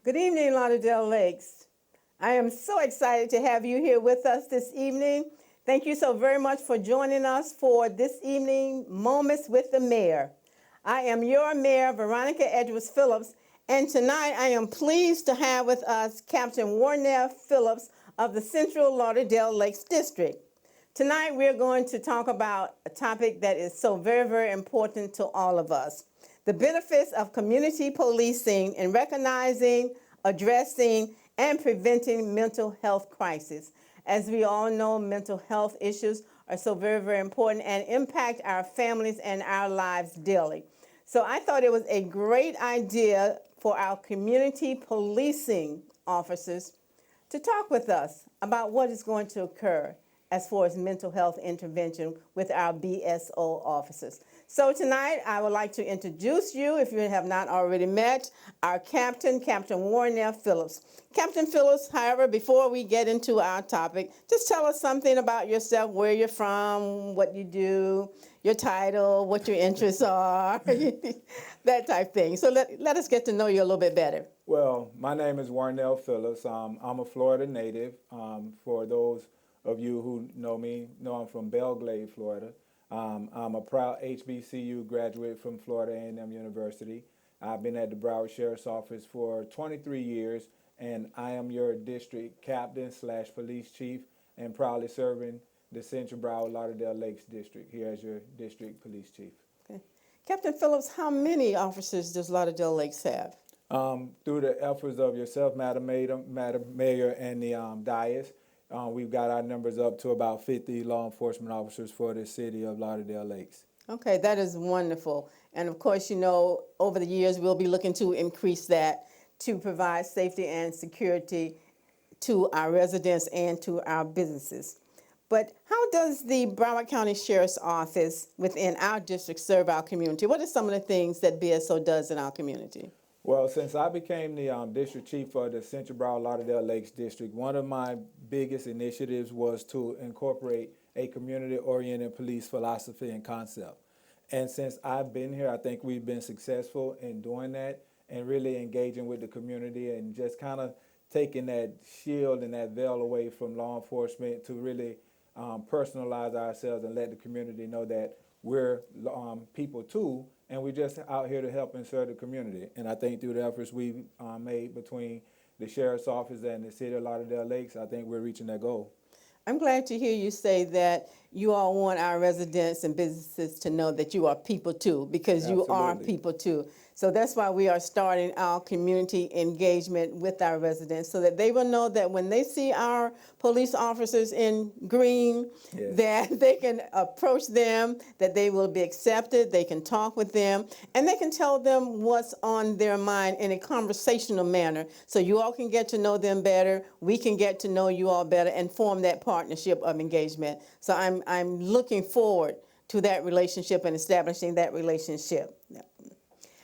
Good evening, Lauderdale Lakes. I am so excited to have you here with us this evening. Thank you so very much for joining us for this evening Moments with the Mayor. I am your Mayor, Veronica Edwards Phillips, and tonight I am pleased to have with us Captain Warnell Phillips of the Central Lauderdale Lakes District. Tonight we're going to talk about a topic that is so very, very important to all of us. The benefits of community policing in recognizing, addressing, and preventing mental health crises. As we all know, mental health issues are so very, very important and impact our families and our lives daily. So I thought it was a great idea for our community policing officers to talk with us about what is going to occur as far as mental health intervention with our BSO officers. So tonight, I would like to introduce you, if you have not already met, our Captain Warnell Phillips. Captain Phillips, however, before we get into our topic, just tell us something about yourself, where you're from, what you do, your title, what your interests are, that type thing. So let us get to know you a little bit better. Well, my name is Warnell Phillips. I'm a Florida native. For those of you who know me, know I'm from Belgrade, Florida. I'm a proud HBCU graduate from Florida A&M University. I've been at the Broward Sheriff's Office for 23 years, and I am your district captain/police chief, and proudly serving the Central Broward Lauderdale Lakes District here as your district police chief. Okay. Captain Phillips, how many officers does Lauderdale Lakes have? Through the efforts of yourself, Madam Mayor, and the dais, we've got our numbers up to about 50 law enforcement officers for the city of Lauderdale Lakes. Okay, that is wonderful. And of course, you know, over the years, we'll be looking to increase that to provide safety and security to our residents and to our businesses. But how does the Broward County Sheriff's Office within our district serve our community? What are some of the things that BSO does in our community? Well, since I became the district chief for the Central Broward Lauderdale Lakes District, one of my biggest initiatives was to incorporate a community-oriented police philosophy and concept. And since I've been here, I think we've been successful in doing that and really engaging with the community and just kind of taking that shield and that veil away from law enforcement to really personalize ourselves and let the community know that we're people too, and we're just out here to help and serve the community. And I think through the efforts we've made between the Sheriff's Office and the City of Lauderdale Lakes, I think we're reaching that goal. I'm glad to hear you say that you all want our residents and businesses to know that you are people too, because you are people too. So that's why we are starting our community engagement with our residents, so that they will know that when they see our police officers in green, Yes, that they can approach them, that they will be accepted, they can talk with them, and they can tell them what's on their mind in a conversational manner. So you all can get to know them better, we can get to know you all better, and form that partnership of engagement. So I'm looking forward to that relationship and establishing that relationship.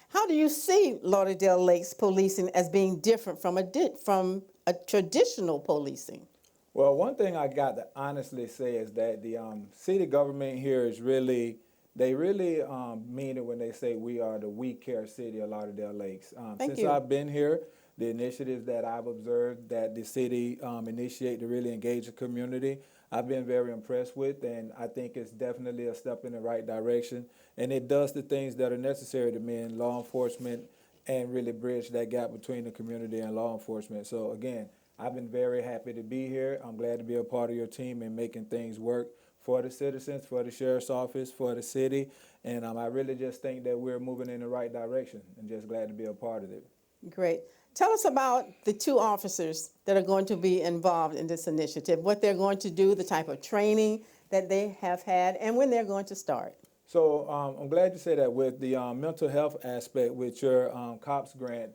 How do you see Lauderdale Lakes policing as being different from a traditional policing? Well, one thing I got to honestly say is that the city government here is really mean it when they say we are the We Care City of Lauderdale Lakes. Since I've been here, the initiatives that I've observed that the city initiate to really engage the community, I've been very impressed with, and I think it's definitely a step in the right direction. And it does the things that are necessary to mend law enforcement and really bridge that gap between the community and law enforcement. So again, I've been very happy to be here. I'm glad to be a part of your team and making things work for the citizens, for the Sheriff's Office, for the city. And I really just think that we're moving in the right direction, and just glad to be a part of it. Great. Tell us about the two officers that are going to be involved in this initiative, what they're going to do, the type of training that they have had, and when they're going to start. So I'm glad you said that. With the mental health aspect, with your COPS grant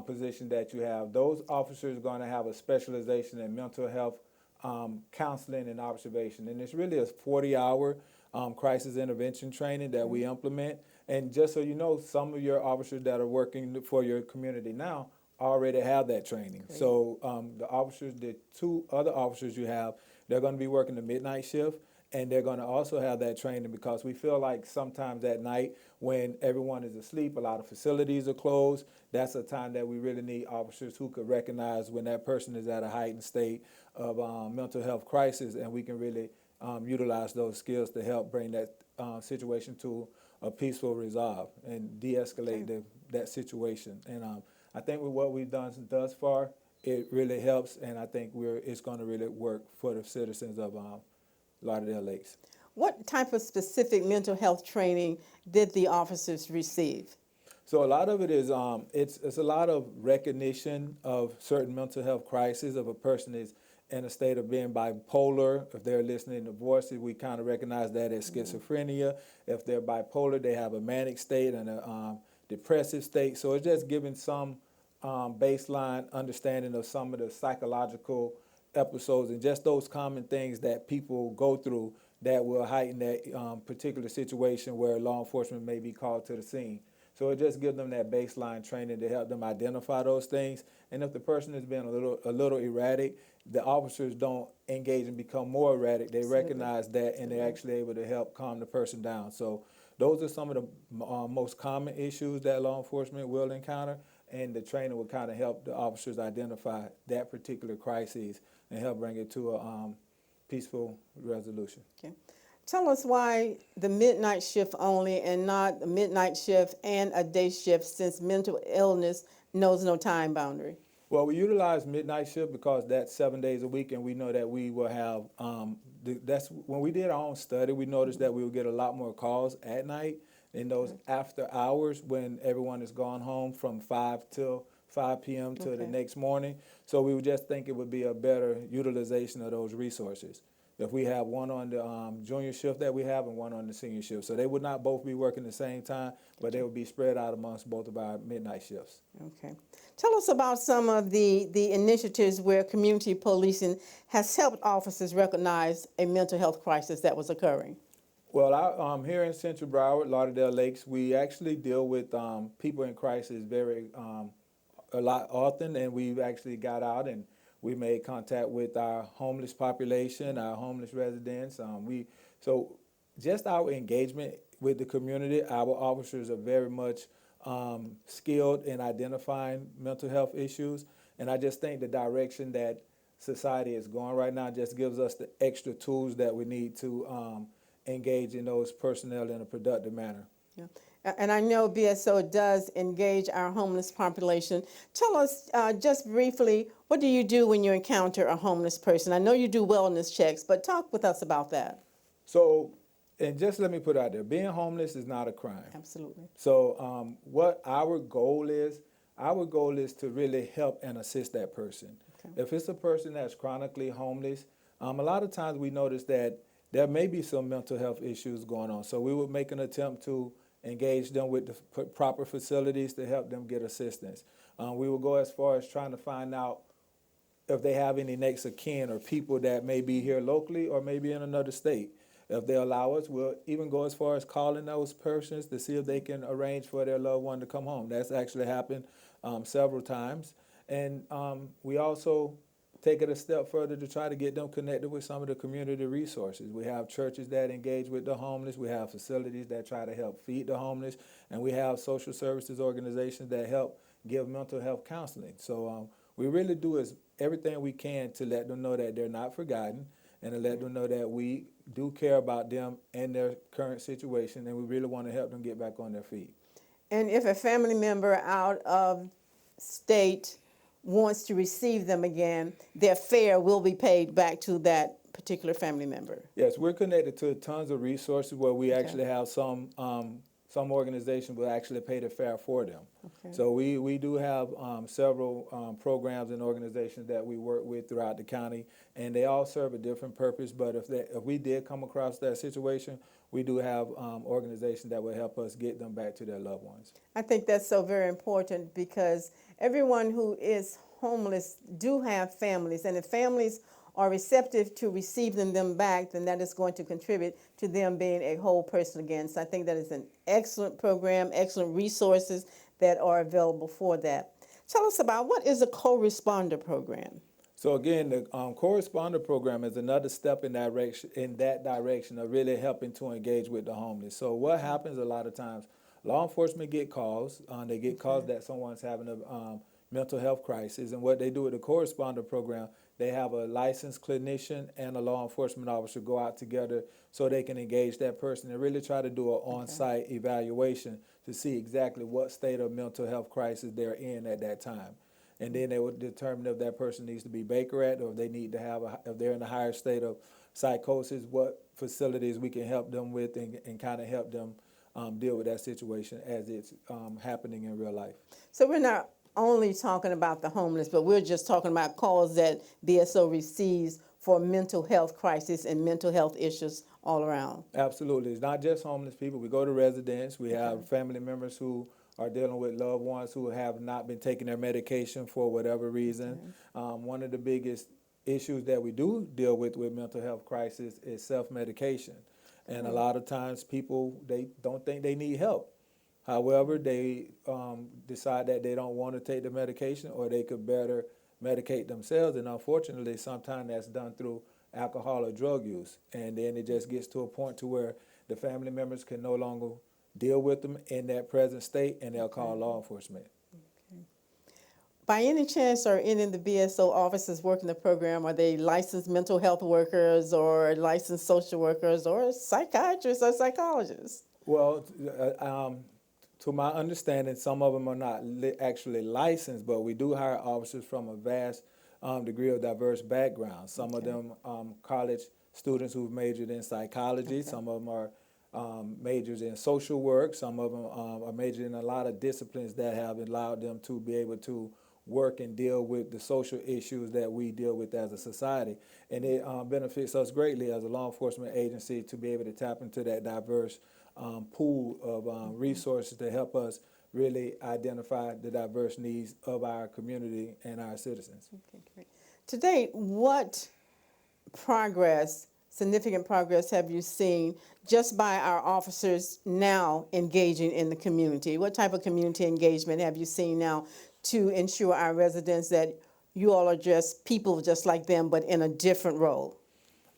position that you have, those officers are going to have a specialization in mental health counseling and observation. And it's really a 40-hour crisis intervention training that we implement. And just so you know, some of your officers that are working for your community now already have that training. Great. So the two other officers you have, they're going to be working the midnight shift, And they're going to also have that training because we feel like sometimes at night when everyone is asleep, a lot of facilities are closed. That's a time that we really need officers who could recognize when that person is at a heightened state of mental health crisis, and we can really utilize those skills to help bring that situation to a peaceful resolve and de-escalate that situation. And I think with what we've done thus far, it really helps, and I think it's going to really work for the citizens of Lauderdale Lakes. What type of specific mental health training did the officers receive? So a lot of it is it's a lot of recognition of certain mental health crises. If a person is in a state of being bipolar, if they're listening to voices, we kind of recognize that as schizophrenia. If they're bipolar, they have a manic state and a depressive state. So it's just giving some baseline understanding of some of the psychological episodes and just those common things that people go through that will heighten that particular situation where law enforcement may be called to the scene. So it just gives them that baseline training to help them identify those things. And if the person has been a little erratic, the officers don't engage and become more erratic. They recognize that and they're actually able to help calm the person down. So those are some of the most common issues that law enforcement will encounter, and the training will kind of help the officers identify that particular crisis and help bring it to a peaceful resolution. Okay. Tell us why the midnight shift only and not a midnight shift and a day shift, since mental illness knows no time boundary. Well, we utilize midnight shift because that's 7 days a week, and we know that we will have, that's when we did our own study, we noticed that we would get a lot more calls at night in those after hours when everyone has gone home from 5 till 5 p.m. to the next morning. So we would just think it would be a better utilization of those resources if we have one on the junior shift that we have and one on the senior shift. So they would not both be working the same time, but they would be spread out amongst both of our midnight shifts. Okay. Tell us about some of the initiatives where community policing has helped officers recognize a mental health crisis that was occurring. Well, here in Central Broward, Lauderdale Lakes, we actually deal with people in crisis a lot often, and we've actually got out and we made contact with our homeless population, our homeless residents. So just our engagement with the community, our officers are very much skilled in identifying mental health issues. And I just think the direction that society is going right now just gives us the extra tools that we need to engage in those personnel in a productive manner. Yeah. And I know BSO does engage our homeless population. Tell us just briefly, what do you do when you encounter a homeless person? I know you do wellness checks, but talk with us about that. So, and just let me put it out there, being homeless is not a crime. Absolutely. So what our goal is to really help and assist that person. Okay. If it's a person that's chronically homeless, a lot of times we notice that there may be some mental health issues going on. So we would make an attempt to engage them with the proper facilities to help them get assistance. We will go as far as trying to find out if they have any next of kin or people that may be here locally or maybe in another state. If they allow us, we'll even go as far as calling those persons to see if they can arrange for their loved one to come home. That's actually happened several times. And we also take it a step further to try to get them connected with some of the community resources. We have churches that engage with the homeless. We have facilities that try to help feed the homeless. And we have social services organizations that help give mental health counseling. So we really do everything we can to let them know that they're not forgotten and to let them know that we do care about them and their current situation, and we really want to help them get back on their feet. And if a family member out of state wants to receive them again, their fare will be paid back to that particular family member. Yes, we're connected to tons of resources where we actually have some organizations will actually pay the fare for them. Okay. So we do have several programs and organizations that we work with throughout the county, and they all serve a different purpose. But if we did come across that situation, we do have organizations that will help us get them back to their loved ones. I think that's so very important because everyone who is homeless do have families, and if families are receptive to receiving them back, then that is going to contribute to them being a whole person again. So I think that is an excellent program, excellent resources that are available for that. Tell us about what is a co-responder program? So again, the corresponder program is another step in that direction of really helping to engage with the homeless. So what happens a lot of times, law enforcement get calls. They get calls that someone's having a mental health crisis, and what they do with the corresponder program, they have a licensed clinician and a law enforcement officer go out together so they can engage that person and really try to do an on-site evaluation to see exactly what state of mental health crisis they're in at that time. And then they would determine if that person needs to be Baker Act or if they need to have, if they're in a higher state of psychosis, what facilities we can help them with and kind of help them deal with that situation as it's happening in real life. So we're not only talking about the homeless, but we're just talking about calls that BSO receives for mental health crisis and mental health issues all around. Absolutely. It's not just homeless people. We go to residents. We have family members who are dealing with loved ones who have not been taking their medication for whatever reason. One of the biggest issues that we do deal with mental health crisis is self-medication. And a lot of times people, they don't think they need help. However, they decide that they don't want to take the medication or they could better medicate themselves. And unfortunately, sometimes that's done through alcohol or drug use. And then it just gets to a point to where the family members can no longer deal with them in that present state, and they'll call law enforcement. By any chance, are any of the BSO officers working the program, are they licensed mental health workers or licensed social workers or psychiatrists or psychologists? Well, to my understanding, some of them are not actually licensed, but we do hire officers from a vast degree of diverse backgrounds. Some of them college students who've majored in psychology. Some of them are majors in social work. Some of them are majored in a lot of disciplines that have allowed them to be able to work and deal with the social issues that we deal with as a society. And it benefits us greatly as a law enforcement agency to be able to tap into that diverse pool of resources to help us really identify the diverse needs of our community and our citizens. Okay, great. Today, what significant progress have you seen just by our officers now engaging in the community? What type of community engagement have you seen now to ensure our residents that you all are just people just like them, but in a different role?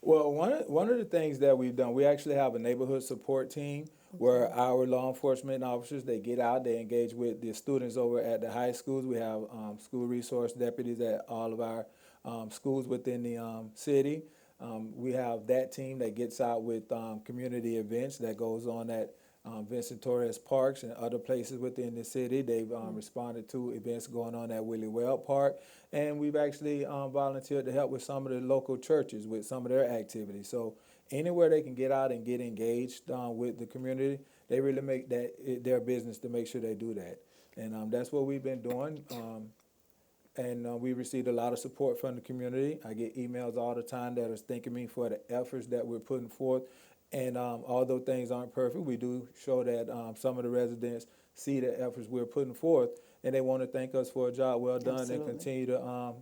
Well, one of the things that we've done, we actually have a neighborhood support team where our law enforcement officers, they get out, they engage with the students over at the high schools. We have school resource deputies at all of our schools within the city. We have that team that gets out with community events that goes on at Vincent Torres Parks and other places within the city. They've responded to events going on at Willie Weld Park. And we've actually volunteered to help with some of the local churches with some of their activities. So anywhere they can get out and get engaged with the community, they really make that their business to make sure they do that. And that's what we've been doing. And we received a lot of support from the community. I get emails all the time that are thanking me for the efforts that we're putting forth. And although things aren't perfect, we do show that some of the residents see the efforts we're putting forth, and they want to thank us for a job well done. Absolutely. And continue to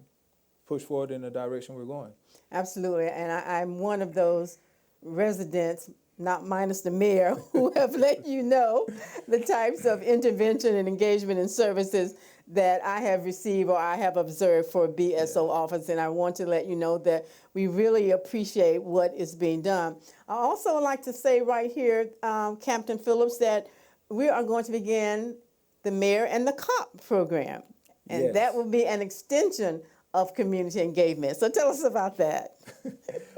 push forward in the direction we're going. Absolutely, and I'm one of those residents, not minus the mayor, who have let you know the types of intervention and engagement and services that I have received or I have observed for BSO office, and I want to let you know that we really appreciate what is being done. I also like to say right here, Captain Phillips, that we are going to begin the Mayor and the Cop program, and that will be an extension of community engagement. So tell us about that.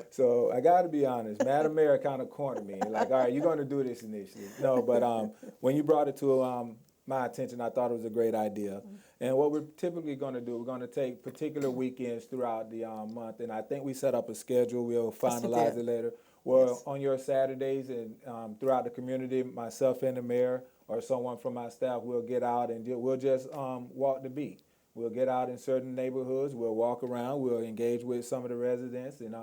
So I got to be honest, Madam Mayor kind of cornered me. Like, all right, you're going to do this initially. No, but when you brought it to my attention, I thought it was a great idea. And what we're typically going to do, we're going to take particular weekends throughout the month, and I think we set up a schedule. We'll finalize it later. Well, on your Saturdays and throughout the community, myself and the mayor or someone from my staff will get out and we'll just walk the beat. We'll get out in certain neighborhoods. We'll walk around. We'll engage with some of the residents and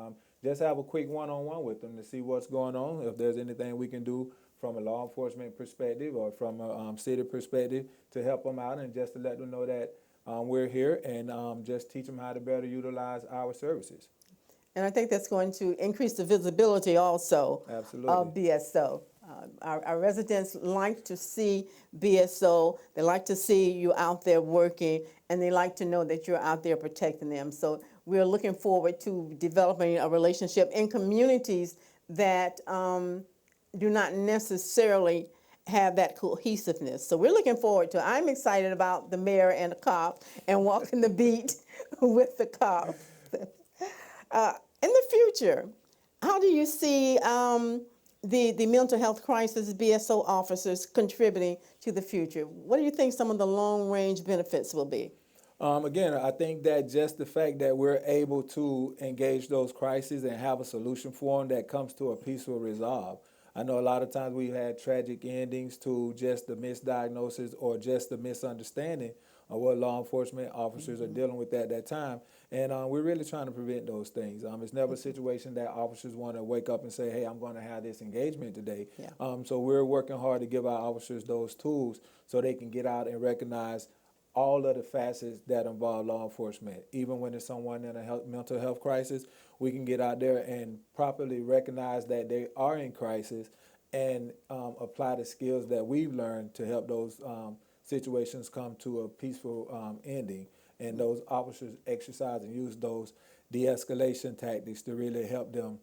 just have a quick one-on-one with them to see what's going on, if there's anything we can do from a law enforcement perspective or from a city perspective to help them out, and just to let them know that we're here and just teach them how to better utilize our services. And I think that's going to increase the visibility also of BSO. Our residents like to see BSO. They like to see you out there working, and they like to know that you're out there protecting them. So we're looking forward to developing a relationship in communities that do not necessarily have that cohesiveness. So we're looking forward to it. I'm excited about the mayor and the cop and walking the beat with the cop. In the future, how do you see the mental health crisis BSO officers contributing to the future? What do you think some of the long-range benefits will be? Again, I think that just the fact that we're able to engage those crises and have a solution for them that comes to a peaceful resolve. I know a lot of times we've had tragic endings to just the misdiagnosis or just the misunderstanding of what law enforcement officers are dealing with at that time. And we're really trying to prevent those things. It's never a situation that officers want to wake up and say, hey, I'm going to have this engagement today. Yeah. So we're working hard to give our officers those tools so they can get out and recognize all of the facets that involve law enforcement. Even when it's someone in a mental health crisis, we can get out there and properly recognize that they are in crisis and apply the skills that we've learned to help those situations come to a peaceful ending. And those officers exercise and use those de-escalation tactics to really help them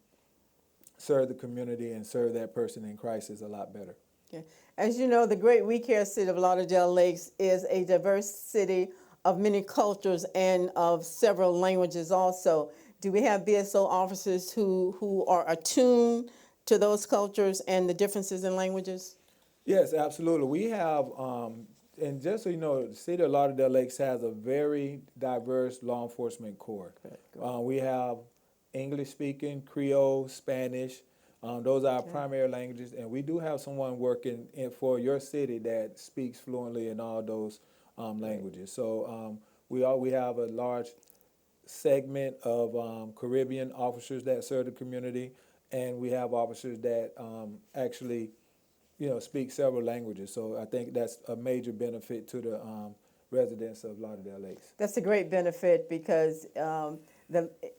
serve the community and serve that person in crisis a lot better. Okay. As you know, the great We Care city of Lauderdale Lakes is a diverse city of many cultures and of several languages also. Do we have BSO officers who are attuned to those cultures and the differences in languages? Yes, absolutely. We have, and just so you know, the city of Lauderdale Lakes has a very diverse law enforcement corps. We have English-speaking, Creole, Spanish. Those are our primary languages, and we do have someone working for your city that speaks fluently in all those languages. So we have a large segment of Caribbean officers that serve the community, and we have officers that actually, speak several languages. So I think that's a major benefit to the residents of Lauderdale Lakes. That's a great benefit because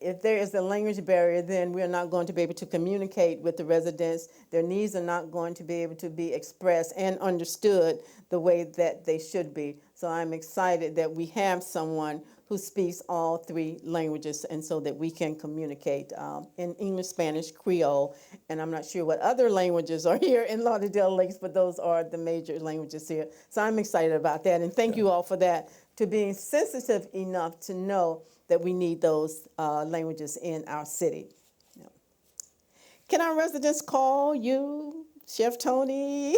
if there is a language barrier, then we're not going to be able to communicate with the residents. Their needs are not going to be able to be expressed and understood the way that they should be. So I'm excited that we have someone who speaks all three languages and so that we can communicate in English, Spanish, Creole, and I'm not sure what other languages are here in Lauderdale Lakes, but those are the major languages here. So I'm excited about that, and thank you all for that, to being sensitive enough to know that we need those languages in our city. Yeah. Can our residents call you, Chef Tony?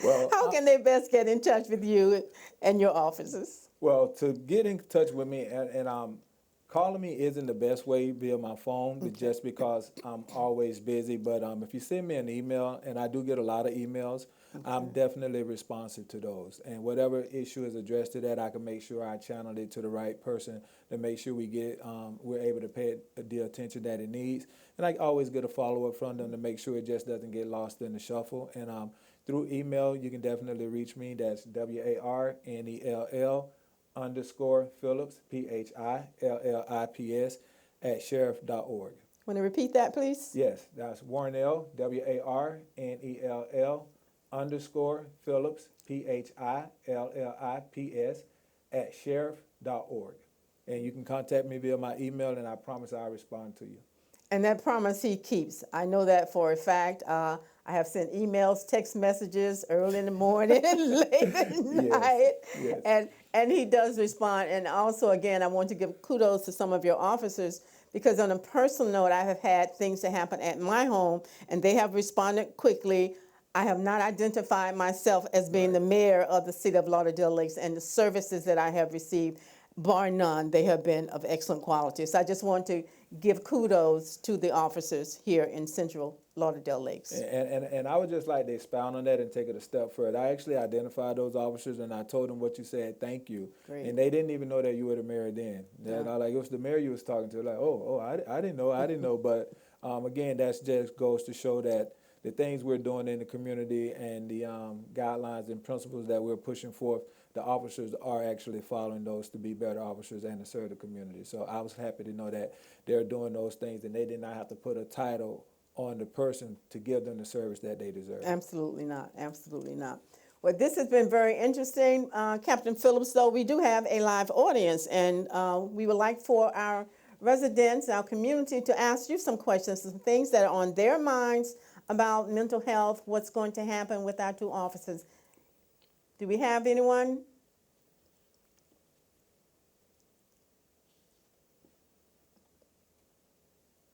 Well, how can they best get in touch with you and your offices? Well, to get in touch with me, and calling me isn't the best way via my phone, just because I'm always busy. But if you send me an email, and I do get a lot of emails, I'm definitely responsive to those. And whatever issue is addressed to that, I can make sure I channel it to the right person to make sure we're able to pay it the attention that it needs. And I always get a follow-up from them to make sure it just doesn't get lost in the shuffle. And through email, you can definitely reach me. That's WARNELL_Phillips, PHILLIPS, @sheriff.org. Want to repeat that, please? Yes, that's Warnell, WARNELL_Phillips, PHILLIPS, @sheriff.org. And you can contact me via my email, and I promise I'll respond to you. And that promise he keeps. I know that for a fact. I have sent emails, text messages early in the morning, late at night, Yes. and he does respond. And also, again, I want to give kudos to some of your officers because on a personal note, I have had things that happen at my home, and they have responded quickly. I have not identified myself as being the mayor of the city of Lauderdale Lakes, and the services that I have received, bar none, they have been of excellent quality. So I just want to give kudos to the officers here in Central Lauderdale Lakes. And I would just like to expound on that and take it a step further. I actually identified those officers, and I told them what you said, thank you. Great. And they didn't even know that you were the mayor then. I like, it was the mayor you was talking to. Like, I didn't know. But again, that just goes to show that the things we're doing in the community and the guidelines and principles that we're pushing forth, the officers are actually following those to be better officers and to serve the community. So I was happy to know that they're doing those things and they did not have to put a title on the person to give them the service that they deserve. Absolutely not. Absolutely not. Well, this has been very interesting, Captain Phillips, though we do have a live audience, and we would like for our residents, our community, to ask you some questions, some things that are on their minds about mental health, what's going to happen with our two officers. Do we have anyone?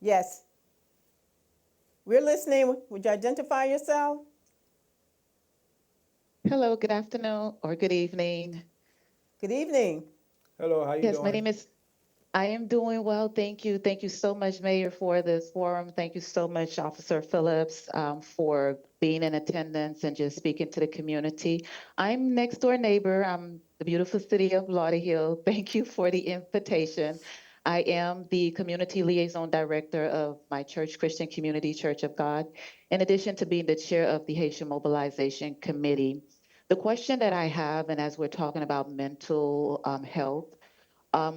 Yes. We're listening. Would you identify yourself? Hello, good afternoon or good evening. Good evening. Hello, how you Yes, my doing? name is, I am doing well. Thank you. Thank you so much, Mayor, for this forum. Thank you so much, Officer Phillips, for being in attendance and just speaking to the community. I'm next door neighbor. I'm the beautiful city of Lauderdale. Thank you for the invitation. I am the community liaison director of my church, Christian Community Church of God, in addition to being the chair of the Haitian Mobilization Committee. The question that I have, and as we're talking about mental health,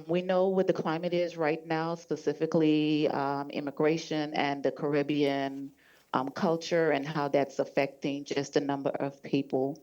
we know what the climate is right now, specifically immigration and the Caribbean culture and how that's affecting just a number of people.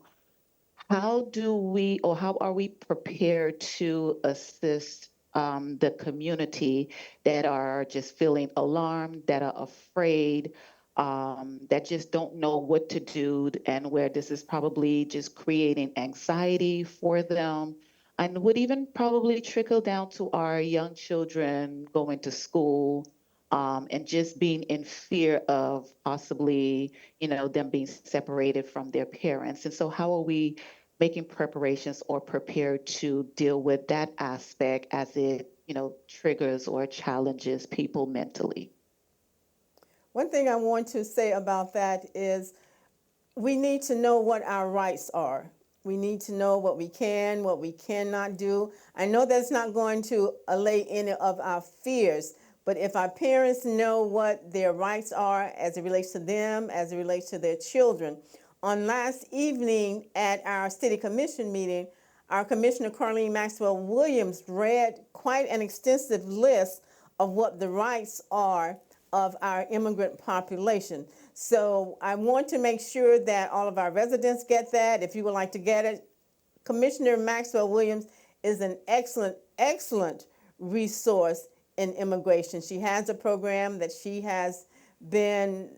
How do we, or how are we prepared to assist the community that are just feeling alarmed, that are afraid, that just don't know what to do, and where this is probably just creating anxiety for them, and would even probably trickle down to our young children going to school, and just being in fear of possibly, them being separated from their parents. And so how are we making preparations or prepared to deal with that aspect as it, triggers or challenges people mentally? One thing I want to say about that is we need to know what our rights are. We need to know what we can, what we cannot do. I know that's not going to allay any of our fears, but if our parents know what their rights are as it relates to them, as it relates to their children. On last evening at our city commission meeting, our Commissioner Carleen Maxwell Williams read quite an extensive list of what the rights are of our immigrant population. So I want to make sure that all of our residents get that. If you would like to get it, Commissioner Maxwell Williams is an excellent, excellent resource in immigration. She has a program that she has been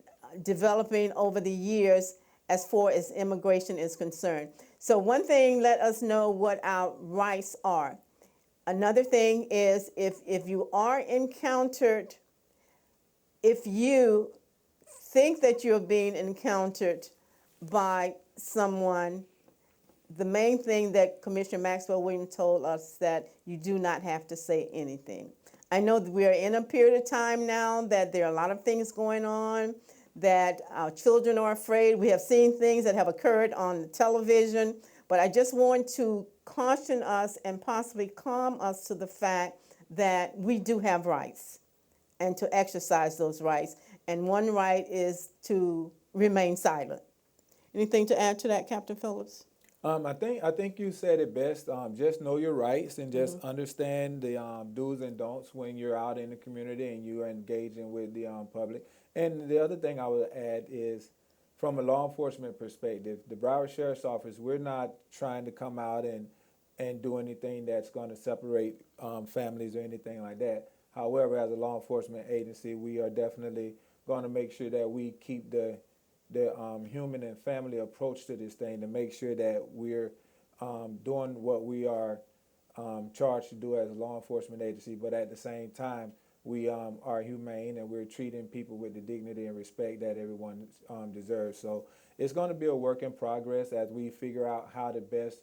developing over the years as far as immigration is concerned. So one thing, let us know what our rights are. Another thing is if you are encountered, if you think that you're being encountered by someone, the main thing that Commissioner Maxwell Williams told us that you do not have to say anything. I know that we are in a period of time now that there are a lot of things going on, that our children are afraid. We have seen things that have occurred on the television, but I just want to caution us and possibly calm us to the fact that we do have rights and to exercise those rights. And one right is to remain silent. Anything to add to that, Captain Phillips? I think you said it best. Just know your rights and just understand the do's and don'ts when you're out in the community and you are engaging with the public. And the other thing I would add is, from a law enforcement perspective, the Broward Sheriff's Office, we're not trying to come out and do anything that's going to separate families or anything like that. However, as a law enforcement agency, we are definitely going to make sure that we keep the human and family approach to this thing to make sure that we're doing what we are charged to do as a law enforcement agency, but at the same time, we are humane and we're treating people with the dignity and respect that everyone deserves. So it's going to be a work in progress as we figure out how to best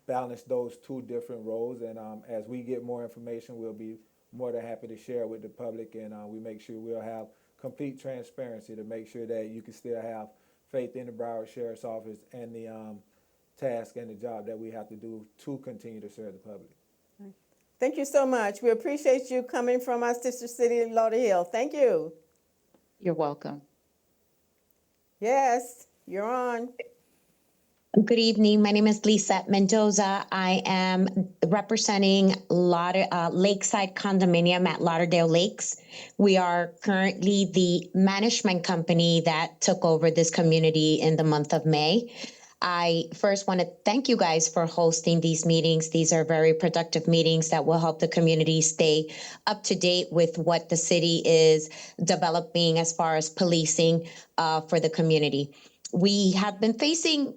balance those two different roles. And as we get more information, we'll be more than happy to share with the public, and we make sure we'll have complete transparency to make sure that you can still have faith in the Broward Sheriff's Office and the task and the job that we have to do to continue to serve the public. Thank you so much. We appreciate you coming from our sister city, Lauderdale. Thank you. You're welcome. Yes, you're on. Good evening. My name is Lisa Mendoza. I am representing Lakeside Condominium at Lauderdale Lakes. We are currently the management company that took over this community in the month of May. I first want to thank you guys for hosting these meetings. These are very productive meetings that will help the community stay up to date with what the city is developing as far as policing for the community. We have been facing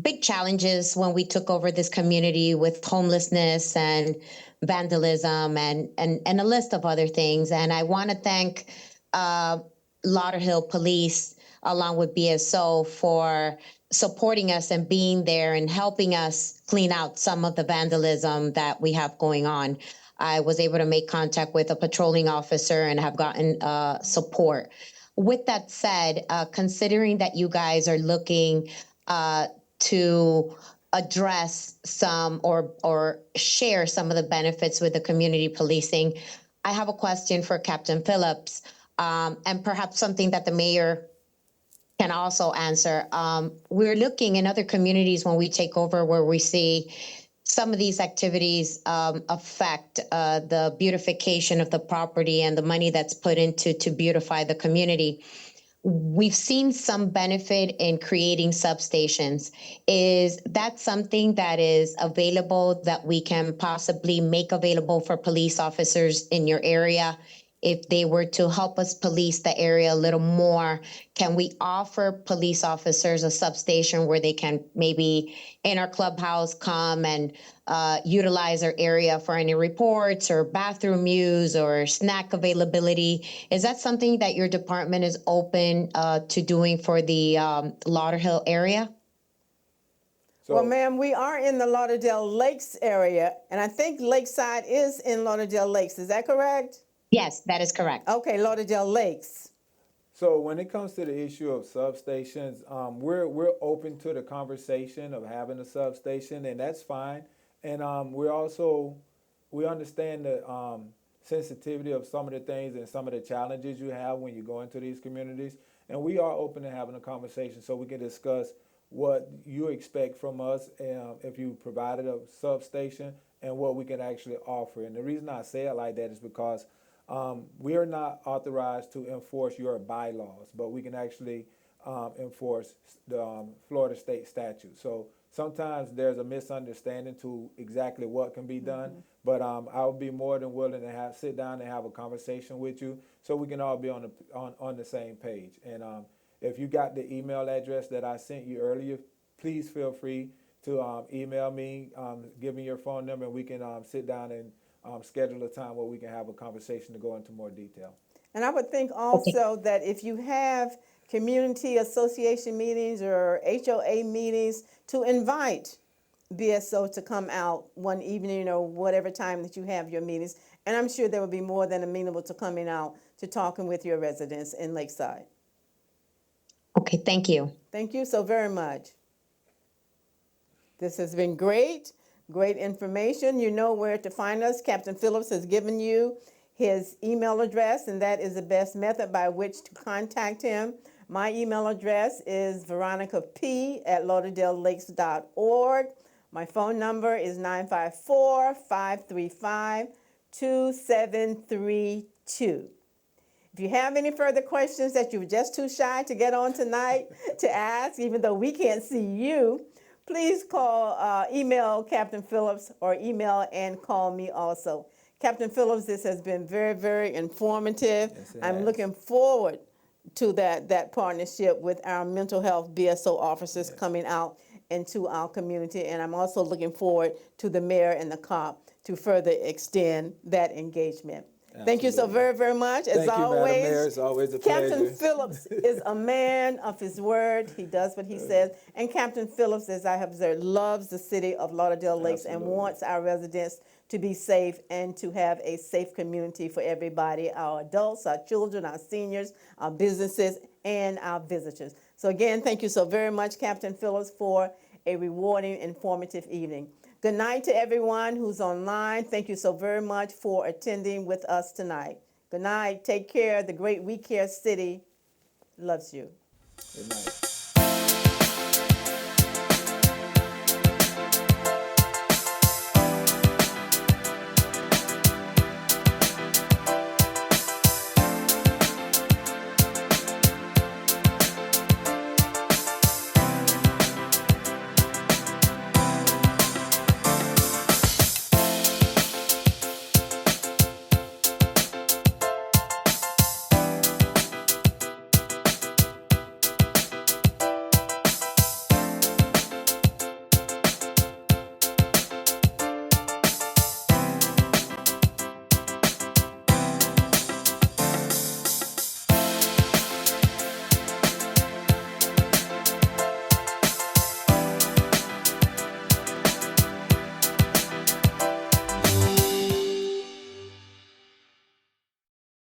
big challenges when we took over this community with homelessness and vandalism and a list of other things. And I want to thank Lauderdale Police along with BSO for supporting us and being there and helping us clean out some of the vandalism that we have going on. I was able to make contact with a patrolling officer and have gotten support. With that said, considering that you guys are looking to address some or share some of the benefits with the community policing, I have a question for Captain Phillips, and perhaps something that the mayor can also answer. We're looking in other communities when we take over where we see some of these activities affect the beautification of the property and the money that's put into to beautify the community. We've seen some benefit in creating substations. Is that something that is available that we can possibly make available for police officers in your area? If they were to help us police the area a little more, can we offer police officers a substation where they can maybe in our clubhouse come and utilize our area for any reports or bathroom use or snack availability? Is that something that your department is open to doing for the Lauderdale area? So, Well, ma'am, we are in the Lauderdale Lakes area, and I think Lakeside is in Lauderdale Lakes. Is that correct? Yes, that is correct. Okay, Lauderdale Lakes. so when it comes to the issue of substations, we're open to the conversation of having a substation, and that's fine. And we understand the sensitivity of some of the things and some of the challenges you have when you go into these communities. And we are open to having a conversation so we can discuss what you expect from us if you provided a substation and what we can actually offer. And the reason I say it like that is because we are not authorized to enforce your bylaws, but we can actually enforce the Florida state statute. So sometimes there's a misunderstanding to exactly what can be done, but I would be more than willing to sit down and have a conversation with you so we can all be on the same page. And if you got the email address that I sent you earlier, please feel free to email me, give me your phone number, and we can sit down and schedule a time where we can have a conversation to go into more detail. And I would think also that if you have community association meetings or HOA meetings, to invite BSO to come out one evening or whatever time that you have your meetings. And I'm sure they will be more than amenable to coming out to talking with your residents in Lakeside. Okay, thank you. Thank you so very much. This has been great. Great information. You know where to find us. Captain Phillips has given you his email address, and that is the best method by which to contact him. My email address is veronicap@lauderdalelakes.org. My phone number is 954-535-2732. If you have any further questions that you were just too shy to get on tonight to ask, even though we can't see you, please email Captain Phillips or email and call me also. Captain Phillips, this has been very, very informative. Yes, I'm looking forward to that partnership with our mental health BSO officers coming out into our community. And I'm also looking forward to the mayor and the cop to further extend that engagement. Thank you so very, very much. As Thank you, always, Madam Mayor. It's always a Captain pleasure. Phillips is a man of his word. He does what he says. And Captain Phillips, as I have observed, loves the city of Lauderdale Lakes and wants our residents to be safe and to have a safe community for everybody, our adults, our children, our seniors, our businesses, and our visitors. So again, thank you so very much, Captain Phillips, for a rewarding, informative evening. Good night to everyone who's online. Thank you so very much for attending with us tonight. Good night. Take care. The great We Care City loves you. Good night.